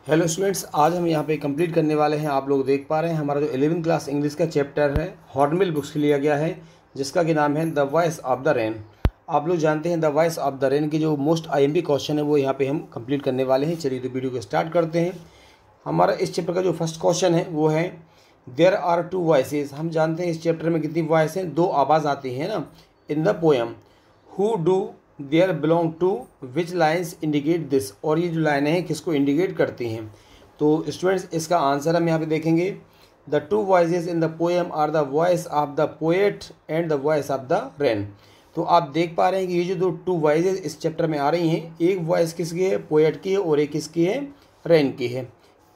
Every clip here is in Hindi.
हेलो स्टूडेंट्स, आज हम यहाँ पे कंप्लीट करने वाले हैं। आप लोग देख पा रहे हैं हमारा जो 11वीं क्लास इंग्लिश का चैप्टर है हॉर्नबिल बुक से लिया गया है, जिसका कि नाम है the voice of the rain. आप लोग जानते हैं the voice of the rain के जो मोस्ट आईएमपी क्वेश्चन है वो यहाँ पे हम कंप्लीट करने वाले हैं। चलिए तो वीडियो को स्टार्ट करते हैं। हमारा इस चैप्टर का जो फर्स्ट क्वेश्चन है वो है देयर आर टू वॉइसेस। हम जानते हैं इस चैप्टर में कितनी वॉइस हैं, दो आवाज़ आती हैं ना in the poem. Who do there belong to which lines indicate this. और ये जो लाइनें हैं किसको इंडिकेट करती हैं। तो स्टूडेंट्स इसका आंसर हम यहाँ पे देखेंगे। The two voices in the poem are the voice of the poet and the voice of the rain. तो आप देख पा रहे हैं कि ये जो दो टू वॉइसेस इस चैप्टर में आ रही हैं, एक वॉइस किसकी है, पोएट की है, और एक किसकी है, रेन की है।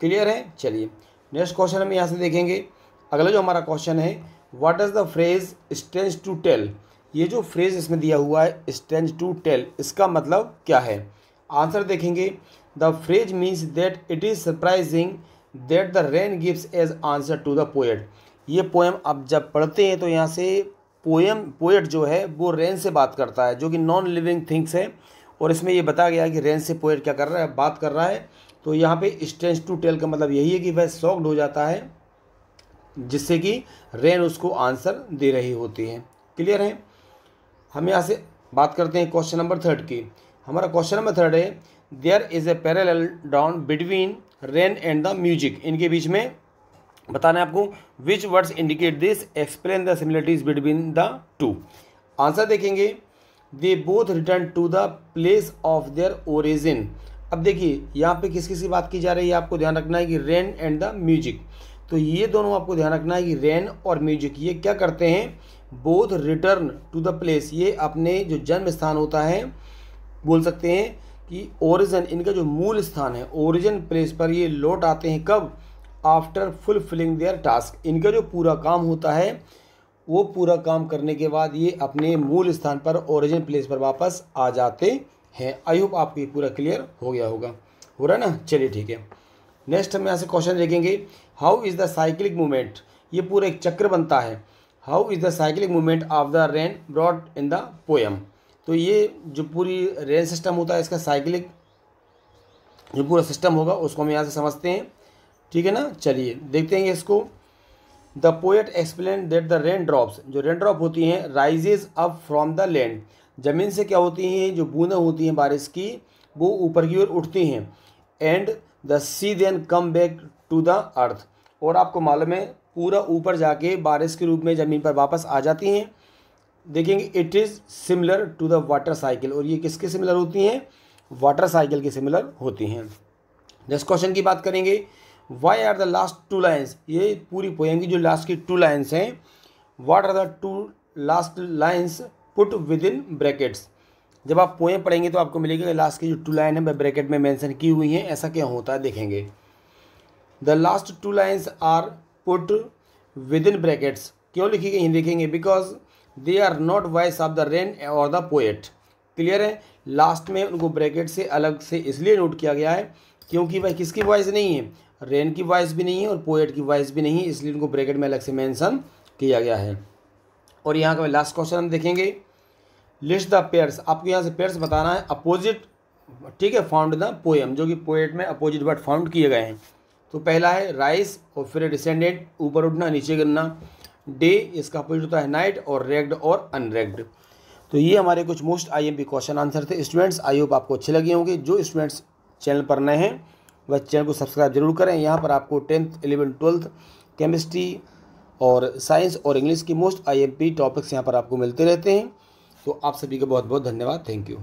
क्लियर है। चलिए नेक्स्ट क्वेश्चन हम यहाँ से देखेंगे। अगला जो हमारा क्वेश्चन है, what does the phrase stands to tell. ये जो फ्रेज इसमें दिया हुआ है स्टैंड्स टू टेल, इसका मतलब क्या है। आंसर देखेंगे। The phrase means that it is surprising that the rain gives as answer to the poet. ये पोएम आप जब पढ़ते हैं तो यहाँ से पोएट जो है वो रेन से बात करता है, जो कि नॉन लिविंग थिंग्स है। और इसमें ये बताया गया है कि रेन से पोएट क्या कर रहा है, बात कर रहा है। तो यहाँ पे स्टैंड्स टू टेल का मतलब यही है कि वह शॉक्ड हो जाता है, जिससे कि रेन उसको आंसर दे रही होती है। क्लियर है। हम यहाँ से बात करते हैं क्वेश्चन नंबर 3 की। हमारा क्वेश्चन नंबर 3 है there is a parallel drawn between rain and the music. इनके बीच में बताना है आपको। Which words indicate this, explain the similarities between the two. Answer देखेंगे। They both return to the place of their origin. अब देखिए यहाँ पे किस किस की बात की जा रही है, आपको ध्यान रखना है कि रेन एंड द म्यूजिक। तो ये दोनों आपको ध्यान रखना है कि रेन और म्यूजिक ये क्या करते हैं, both return to the place. ये अपने जो जन्म स्थान होता है, बोल सकते हैं कि ओरिजिन, इनका जो मूल स्थान है ओरिजिन प्लेस पर ये लौट आते हैं। कब, आफ्टर फुलफिलिंग देयर टास्क। इनका जो पूरा काम होता है वो पूरा काम करने के बाद ये अपने मूल स्थान पर ओरिजिन प्लेस पर वापस आ जाते हैं। आई होप आपको ये पूरा क्लियर हो गया होगा, हो रहा है ना। चलिए ठीक है। नेक्स्ट हम यहाँ से क्वेश्चन देखेंगे। How is the cyclic movement. ये पूरा एक चक्र बनता है। How is the cyclic movement of the rain brought in the poem. तो ये जो पूरी रेन सिस्टम होता है, इसका साइक्लिक जो पूरा सिस्टम होगा उसको हम यहाँ से समझते हैं। ठीक है ना। चलिए देखते हैं इसको। The poet explain that the rain drops, जो रेन ड्रॉप होती हैं, rises up from the land. ज़मीन से क्या होती हैं, जो बूंदें होती हैं बारिश की, वो ऊपर की ओर उठती हैं। And the sea then come back to the earth. और आपको मालूम है पूरा ऊपर जाके बारिश के रूप में ज़मीन पर वापस आ जाती हैं। देखेंगे it is similar to the water cycle. और ये किसके सिमिलर होती हैं, वाटर साइकिल के सिमिलर होती हैं। नेक्स्ट क्वेश्चन की बात करेंगे। Why are the last two lines. ये पूरी पोएम की जो लास्ट की 2 लाइन्स हैं, what are the 2 last lines put within brackets. जब आप पोएम पढ़ेंगे तो आपको मिलेगा कि लास्ट की जो 2 लाइन है वह ब्रैकेट में मेंशन की हुई हैं। ऐसा क्या होता है देखेंगे। The last 2 lines are put within brackets. क्यों लिखी गई हैं देखेंगे। Because they are not voice of the rain और द पोएट। क्लियर है। लास्ट में उनको ब्रैकेट से अलग से इसलिए नोट किया गया है क्योंकि वह किसकी वॉइस नहीं है, रेन की वॉइस भी नहीं है और पोएट की वॉइस भी नहीं है, इसलिए उनको ब्रैकेट में अलग से मेंशन किया गया है। और यहाँ का लास्ट क्वेश्चन हम देखेंगे। List the pairs. आपको यहाँ से पेयर्स बताना है अपोजिट, ठीक है, फाउंड द पोएम, जो कि पोएट में अपोजिट वर्ड फाउंड किए गए हैं। तो पहला है राइस, और फिर डिसेंडेंट, ऊपर उठना नीचे गिरना। डे, इसका अपोजिट होता है नाइट, और रेग्ड और अनरेग्ड। तो ये हमारे कुछ मोस्ट आईएमपी क्वेश्चन आंसर थे स्टूडेंट्स। आई होप आपको अच्छे लगे होंगे। जो स्टूडेंट्स चैनल पर नए हैं वह चैनल को सब्सक्राइब जरूर करें। यहाँ पर आपको 10th 11th 12th केमिस्ट्री और साइंस और इंग्लिश की मोस्ट आईएमपी टॉपिक्स यहाँ पर आपको मिलते रहते हैं। तो आप सभी का बहुत बहुत धन्यवाद। Thank you.